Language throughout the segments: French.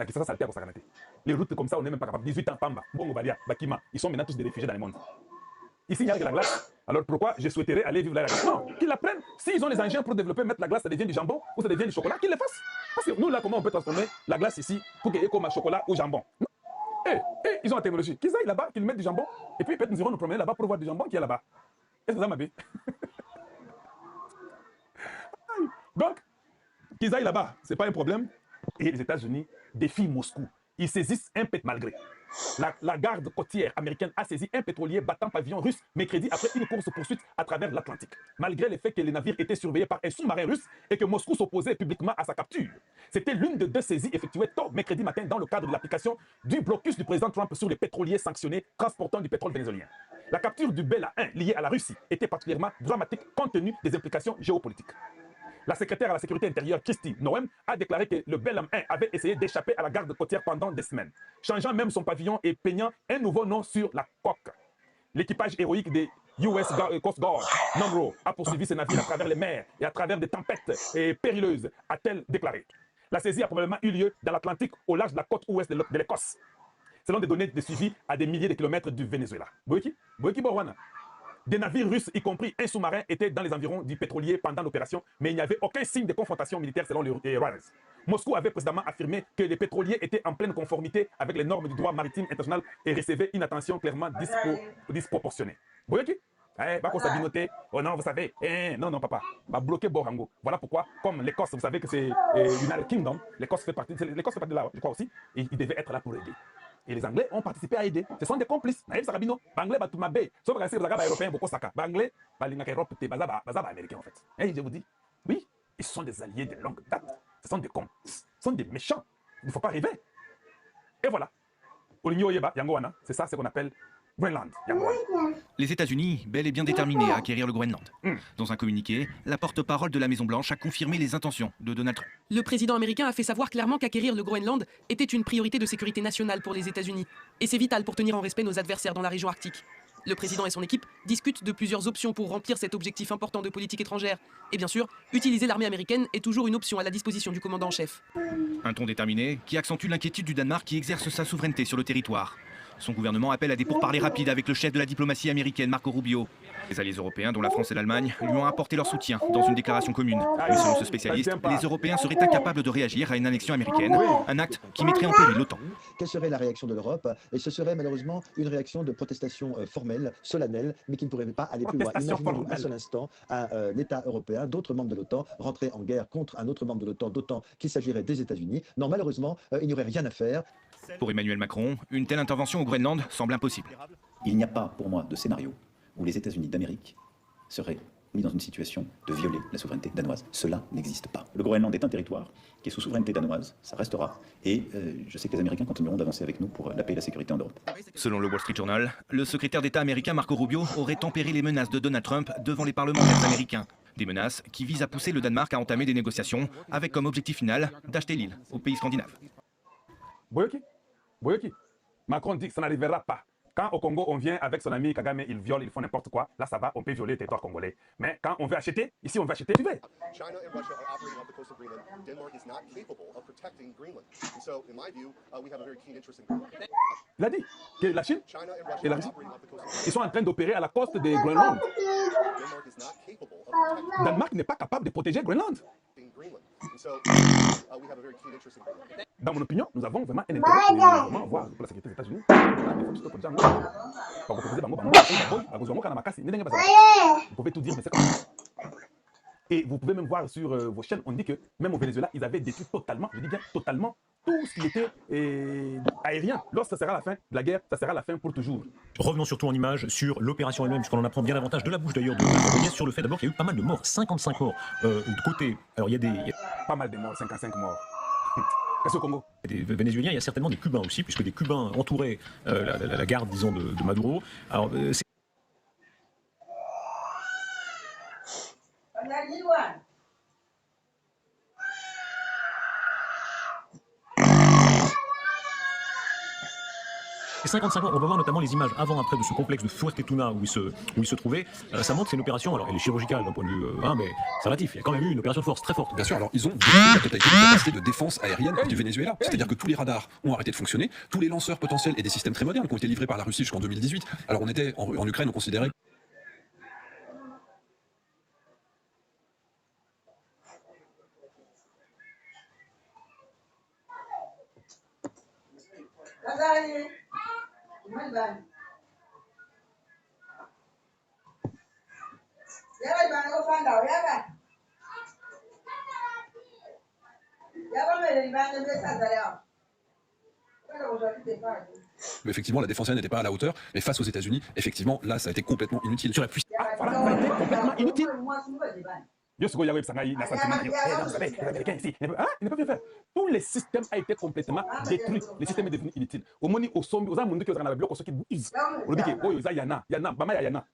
La question saltaire pour Saganate. Les routes comme ça, on n'est même pas capable. 18 ans, Pamba, Bongo Balia, Bakima, ils sont maintenant tous des réfugiés dans le monde. Ici, il n'y a que la glace. Alors pourquoi je souhaiterais aller vivre là la glace? Non, qu'ils la prennent. S'ils ont les engins pour développer, mettre la glace, ça devient du jambon ou ça devient du chocolat, qu'ils le fassent. Parce que nous, là, comment on peut transformer la glace ici pour qu'il y ait comme un chocolat ou jambon? Ils ont la technologie. Qu'ils aillent là-bas, qu'ils mettent du jambon, et puis peut-être nous irons nous promener là-bas pour voir du jambon qui est là-bas. Est-ce que ça m'a bien? Donc, qu'ils aillent là-bas, ce n'est pas un problème. Et les États-Unis défient Moscou. Ils saisissent un pétrolier malgré. La garde côtière américaine a saisi un pétrolier battant pavillon russe mercredi après une course-poursuite à travers l'Atlantique, malgré le fait que les navires étaient surveillés par un sous-marin russe et que Moscou s'opposait publiquement à sa capture. C'était l'une de deux saisies effectuées tôt mercredi matin dans le cadre de l'application du blocus du président Trump sur les pétroliers sanctionnés transportant du pétrole vénézuélien. La capture du Bella 1 liée à la Russie était particulièrement dramatique compte tenu des implications géopolitiques. La secrétaire à la sécurité intérieure, Kristi Noem, a déclaré que le Bellam 1 avait essayé d'échapper à la garde côtière pendant des semaines, changeant même son pavillon et peignant un nouveau nom sur la coque. L'équipage héroïque des US Coast Guard, Monroe, a poursuivi ses navires à travers les mers et à travers des tempêtes périlleuses, a-t-elle déclaré. La saisie a probablement eu lieu dans l'Atlantique au large de la côte ouest de l'Écosse, selon des données de suivi à des milliers de kilomètres du Venezuela. Boyki Borwana. Des navires russes, y compris un sous-marin, étaient dans les environs du pétrolier pendant l'opération, mais il n'y avait aucun signe de confrontation militaire selon les Reuters. Moscou avait précédemment affirmé que les pétroliers étaient en pleine conformité avec les normes du droit maritime international et recevaient une attention clairement disproportionnée. Vous voyez qui? Oh non, vous savez, non, papa, va bloquer Borango. Voilà pourquoi, comme l'Écosse, vous savez que c'est United Kingdom, l'Écosse fait partie de là, je crois aussi, et il devait être là pour aider. Et les Anglais ont participé à aider. Ce sont des complices. Naïf Sarabino, Anglais, Batumabé, sauf que c'est les Européens, beaucoup Saka. Anglais, Balingaka Europe, Bazaba américain en fait. Et je vous dis, oui, ils sont des alliés de longue date. Ce sont des cons. Ce sont des méchants. Il ne faut pas rêver. Et voilà. Oligno Yeba, Yangoana, c'est ça, c'est ce qu'on appelle Groenland. Les États-Unis, bel et bien déterminés à acquérir le Groenland. Dans un communiqué, la porte-parole de la Maison-Blanche a confirmé les intentions de Donald Trump. Le président américain a fait savoir clairement qu'acquérir le Groenland était une priorité de sécurité nationale pour les États-Unis. Et c'est vital pour tenir en respect nos adversaires dans la région arctique. Le président et son équipe discutent de plusieurs options pour remplir cet objectif important de politique étrangère. Et bien sûr, utiliser l'armée américaine est toujours une option à la disposition du commandant en chef. Un ton déterminé qui accentue l'inquiétude du Danemark qui exerce sa souveraineté sur le territoire. Son gouvernement appelle à des pourparlers rapides avec le chef de la diplomatie américaine, Marco Rubio. Les alliés européens, dont la France et l'Allemagne, lui ont apporté leur soutien dans une déclaration commune. Mais selon ce spécialiste, les Européens seraient incapables de réagir à une annexion américaine, un acte qui mettrait en péril l'OTAN. Quelle serait la réaction de l'Europe? Et ce serait malheureusement une réaction de protestation formelle, solennelle, mais qui ne pourrait pas aller plus loin. Imaginez-vous un seul instant un État européen, d'autres membres de l'OTAN, rentrer en guerre contre un autre membre de l'OTAN, d'autant qu'il s'agirait des États-Unis. Non, malheureusement, il n'y aurait rien à faire. Pour Emmanuel Macron, une telle intervention au Groenland semble impossible. Il n'y a pas, pour moi, de scénario où les États-Unis d'Amérique seraient mis dans une situation de violer la souveraineté danoise. Cela n'existe pas. Le Groenland est un territoire qui est sous souveraineté danoise, ça restera. Et je sais que les Américains continueront d'avancer avec nous pour la paix et la sécurité en Europe. Selon le Wall Street Journal, le secrétaire d'État américain Marco Rubio aurait tempéré les menaces de Donald Trump devant les parlementaires américains. Des menaces qui visent à pousser le Danemark à entamer des négociations avec comme objectif final d'acheter l'île aux pays scandinaves. Boyoki, Macron dit que ça n'arrivera pas. Quand au Congo, on vient avec son ami Kagame, ils violent, ils font n'importe quoi. Là, ça va, on peut violer le territoire congolais. Mais quand on veut acheter, ici, on veut acheter, tu veux. China and Russia are operating off the coast of Greenland. Denmark is not capable of protecting Greenland. And so, in my view, we have a very keen interest in Greenland. Il a dit que la Chine China and Russia et la are Russie, operating off the coast of Greenland. ils sont en train d'opérer à la côte de Groenland. Denmark is not capable of protecting Danemark n'est pas capable de protéger Groenland. Greenland. And so, we have a very keen interest in Greenland. Dans mon opinion, nous avons vraiment un intérêt vraiment voir pour la sécurité des États-Unis. Vous pouvez tout dire, mais c'est comme ça. Et vous pouvez même voir sur vos chaînes, on dit que même au Venezuela, ils avaient détruit totalement, je dis bien totalement, tout ce qui était aérien. Lorsque ça sera la fin de la guerre, ça sera la fin pour toujours. Revenons surtout en images sur l'opération elle-même, puisqu'on en apprend bien davantage de la bouche d'ailleurs de Carbonnier sur le fait d'abord qu'il y a eu pas mal de morts, 55 morts de côté. Alors il y a des... Pas mal de morts, 55 morts. Qu'est-ce au Congo? Des Vénézuéliens, il y a certainement des Cubains aussi, puisque des Cubains entouraient la garde, disons, de Maduro. Alors, Et 55 morts, on va voir notamment les images avant-après de ce complexe de Fuerteventura où il se trouvait. Ça montre que c'est une opération, alors elle est chirurgicale d'un point de vue, mais c'est relatif. Il y a quand même eu une opération de force très forte. Bien sûr, alors ils ont détruit la totalité des capacités de défense aérienne du Venezuela. C'est-à-dire que tous les radars ont arrêté de fonctionner, tous les lanceurs potentiels et des systèmes très modernes qui ont été livrés par la Russie jusqu'en 2018. Alors on était en Ukraine, on considérait effectivement la défense aérienne n'était pas à la hauteur, mais face aux États-Unis, effectivement là ça a été complètement inutile. Sur la puissance. Ah, voilà, ça a été complètement inutile. Yo, ce qu'il y a, ça n'a sentiment. Vous savez, les Américains ici, il n'a pas bien fait. Tout le système a été complètement détruit. Le système est devenu inutile. Au moment où aux Amondes qui ont un bloc, qui disent, on dit que, oh, il y en a, Bama, il y en a.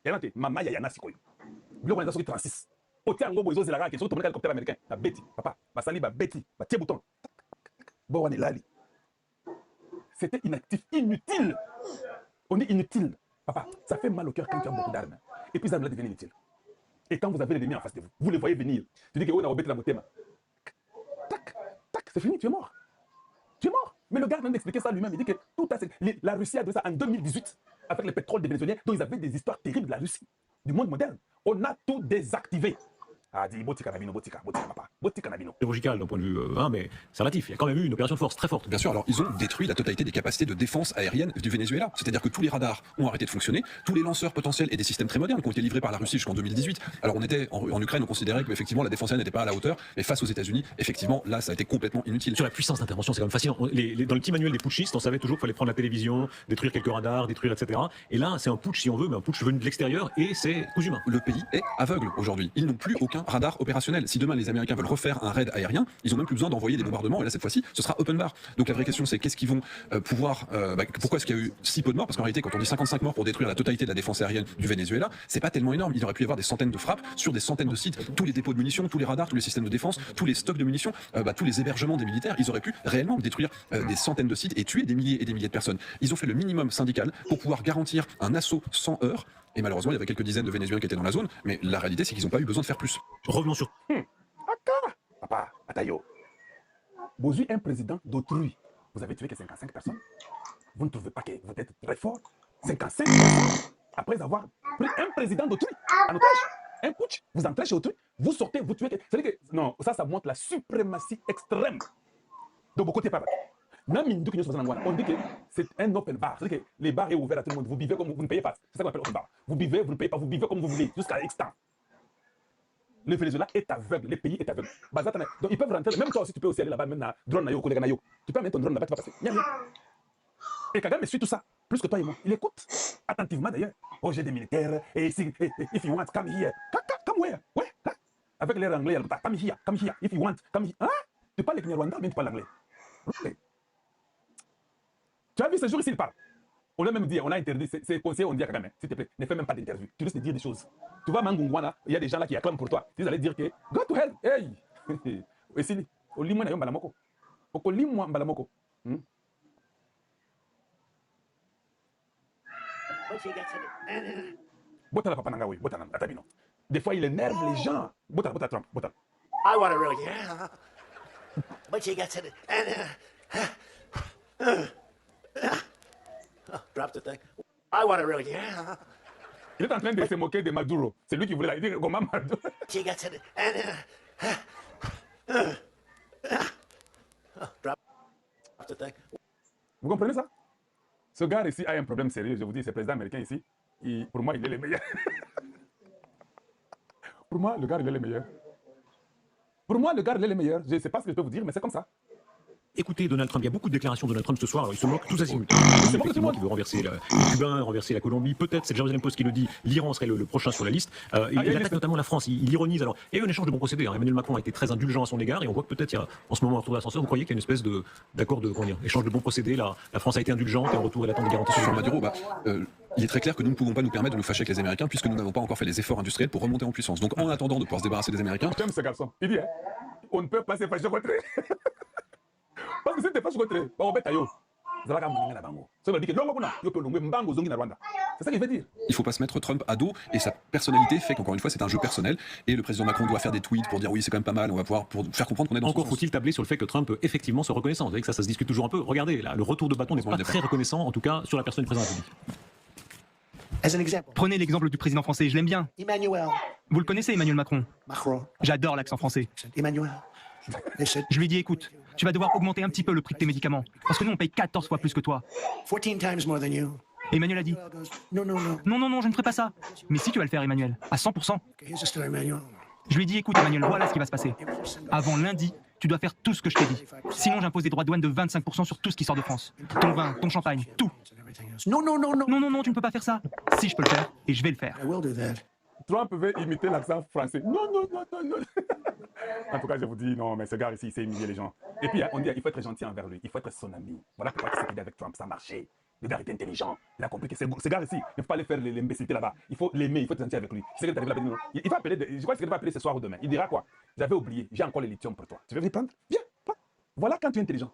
Il y en a, Mama, il y en a, c'est quoi? Bloc, on est sur 36. Otia ngobo izo zela ke so to hélicoptère américain la beti papa basali ba beti ba tie bouton bon on est là. C'était inactif, inutile. On est inutile papa, ça fait mal au cœur quand tu as beaucoup d'armes et puis ça va devenir inutile. Et quand vous avez l'ennemi en face de vous, vous le voyez venir, tu dis que on a obéi la motema, tac tac, c'est fini, tu es mort, mais le gars vient d'expliquer ça lui-même. Il dit que tout la Russie a donné ça en 2018 avec le pétrole des Vénézuéliens, dont ils avaient des histoires terribles de la Russie, du monde moderne. On a tout désactivé. Ah, dit Botika Nabino, Botika, papa. Botika Nabino. Chirurgical d'un point de vue, mais c'est relatif. Il y a quand même eu une opération de force très forte. Bien sûr, alors ils ont détruit la totalité des capacités de défense aérienne du Venezuela. C'est-à-dire que tous les radars ont arrêté de fonctionner, tous les lanceurs potentiels et des systèmes très modernes qui ont été livrés par la Russie jusqu'en 2018. Alors on était en Ukraine, on considérait qu'effectivement la défense aérienne n'était pas à la hauteur, mais face aux États-Unis, effectivement, là ça a été complètement inutile. Sur la puissance d'intervention, c'est quand même fascinant. Dans le petit manuel des putschistes, on savait toujours qu'il fallait prendre la télévision, détruire quelques radars, détruire, etc. Et là, c'est un putsch si on veut, mais un putsch venu de l'extérieur et c'est cousu main. Le pays est aveugle aujourd'hui. Ils n'ont plus aucun radar opérationnel. Si demain les Américains veulent refaire un raid aérien, ils ont même plus besoin d'envoyer des bombardements, et là cette fois-ci ce sera open bar. Donc la vraie question c'est qu'est-ce qu'ils vont pouvoir pourquoi est-ce qu'il y a eu si peu de morts? Parce qu'en réalité quand on dit 55 morts pour détruire la totalité de la défense aérienne du Venezuela, c'est pas tellement énorme. Il aurait pu y avoir des centaines de frappes sur des centaines de sites, tous les dépôts de munitions, tous les radars, tous les systèmes de défense, tous les stocks de munitions, tous les hébergements des militaires. Ils auraient pu réellement détruire des centaines de sites et tuer des milliers et des milliers de personnes. Ils ont fait le minimum syndical pour pouvoir garantir un assaut sans heurts. Et malheureusement, il y avait quelques dizaines de Vénézuéliens qui étaient dans la zone, mais la réalité, c'est qu'ils n'ont pas eu besoin de faire plus. Revenons sur... Papa, Atayo, vous êtes un président d'autrui. Vous avez tué que 55 personnes. Vous ne trouvez pas que vous êtes très fort? 55 personnes après avoir pris un président d'autrui en otage. Un putsch, vous entrez chez autrui, vous sortez, vous tuez. C'est-à-dire que, non, ça montre la suprématie extrême de vos côtés, papa. On dit que c'est un open bar. C'est-à-dire que les bars sont ouverts à tout le monde. Vous buvez comme vous ne payez pas. C'est ça qu'on appelle open bar. Vous buvez, vous ne payez pas, vous buvez comme vous voulez, jusqu'à l'extent. Le Venezuela est aveugle, le pays est aveugle. Donc ils peuvent rentrer, même toi aussi tu peux aussi aller là-bas, même dans drone nayo, collègue nayo. Tu peux mettre ton drone là-bas, tu vas passer. Et Kagame suit tout ça, plus que toi et moi. Il écoute attentivement d'ailleurs. Oh, j'ai des militaires, et if you want, come here. Come where? Ouais, avec l'air anglais, come here, if you want, come here. Hein? Tu parles le Kinyarwanda, mais tu parles l'anglais. Okay. Tu as vu ce jour ici, il parle. On a même dit, on a interdit, c'est conseillé, on dit à Kagame, s'il te plaît, ne fais même pas d'interview. Tu risques de dire des choses. Tu vois, Mangungwana, il y a des gens là qui acclament pour toi. Ils allaient dire que, go to hell, hey! Et si, Olimwa na Mbalamoko. Okolimwa Mbalamoko. Botala papa nangawi, botala atabino. Des fois, il énerve les gens. Botala Trump, botala. I want to really, yeah. But you got to drop the thing. I want to really, yeah. Il est en train de se moquer de Maduro. C'est lui qui voulait la dire comment Maduro. You got to drop the thing. Vous comprenez ça? Ce gars ici a un problème sérieux. Je vous dis, ce président américain ici, pour moi, il est le meilleur. Pour moi, le gars, il est le meilleur. Pour moi, le gars, il est le meilleur. Je ne sais pas ce que je peux vous dire, mais c'est comme ça. Écoutez Donald Trump, il y a beaucoup de déclarations de Donald Trump ce soir, alors il se moque tous azimuts. Effectivement, qui veut renverser les Cubains, renverser la Colombie, peut-être, c'est le Jerusalem Post qui le dit, l'Iran serait le prochain sur la liste. Il attaque notamment la France, il ironise. Alors, il y a eu un échange de bons procédés, Emmanuel Macron a été très indulgent à son égard, et on voit que peut-être, il y a en ce moment, autour de l'ascenseur, vous croyez qu'il y a une espèce d'accord de, échange de bons procédés, la France a été indulgente, et en retour, elle attend des garanties sur Maduro. Il est très clair que nous ne pouvons pas nous permettre de nous fâcher avec les Américains puisque nous n'avons pas encore fait les efforts industriels pour remonter en puissance. Donc en attendant de pouvoir se débarrasser des Américains... J'aime ce garçon. Il dit, hein, on ne peut pas se fâcher contre eux. Parce que si tu te fâches contre eux, on va mettre yo. C'est ça qu'il veut dire. Il ne faut pas se mettre Trump à dos et sa personnalité fait qu'encore une fois c'est un jeu personnel et le président Macron doit faire des tweets pour dire oui c'est quand même pas mal, on va pouvoir pour faire comprendre qu'on est dans Encore faut-il tabler sur le fait que Trump effectivement soit reconnaissant. Vous savez que ça se discute toujours un peu. Regardez, là, le retour de bâton n'est pas très reconnaissant, en tout cas sur la personne du président de la République. Prenez l'exemple du président français, je l'aime bien. Emmanuel Vous le connaissez, Emmanuel Macron? Macron. J'adore l'accent français. Emmanuel. Je lui ai dit, écoute, tu vas devoir augmenter un petit peu le prix de tes médicaments. Parce que nous, on paye 14 fois plus que toi. 14 times more than you. Et Emmanuel a dit, No, no, no. non, non, non, je ne ferai pas ça. Mais si tu vas le faire, Emmanuel, à 100%. Okay, here's the story, Emmanuel. Je lui ai dit, écoute, Emmanuel, voilà ce qui va se passer. Avant lundi, tu dois faire tout ce que je t'ai dit. Sinon, j'impose des droits de douane de 25% sur tout ce qui sort de France. Ton vin, ton champagne, tout. No, no, no, no. Non, non, non, tu ne peux pas faire ça. Si, je peux le faire, et je vais le faire. I will do that. Trump veut imiter l'accent français. Non, non, non, non, non. En tout cas, je vous dis, non, mais ce gars ici, il sait humilier les gens. Et puis, on dit, il faut être gentil envers lui. Il faut être son ami. Voilà pourquoi il s'est aidé avec Trump. Ça marchait. Le gars était intelligent. Il a compris que ce gars ici, il ne faut pas aller faire l'imbécilité là-bas. Il faut l'aimer, il faut être gentil avec lui. Il va appeler, je crois qu'il va appeler ce soir ou demain. Il dira quoi? J'avais oublié, j'ai encore le lithium pour toi. Tu veux venir prendre? Viens, prends. Voilà quand tu es intelligent.